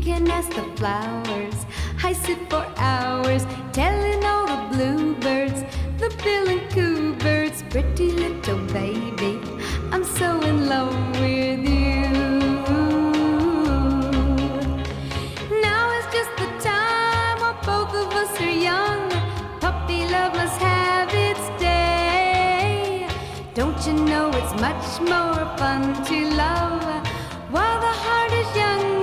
can ask the flowers. I sit for hours telling all the bluebirds, the bill and coo birds, pretty little baby, I'm so in love with you. Now is just the time while both of us are young. Puppy love must have its day. Don't you know it's much more fun to love while the heart is young?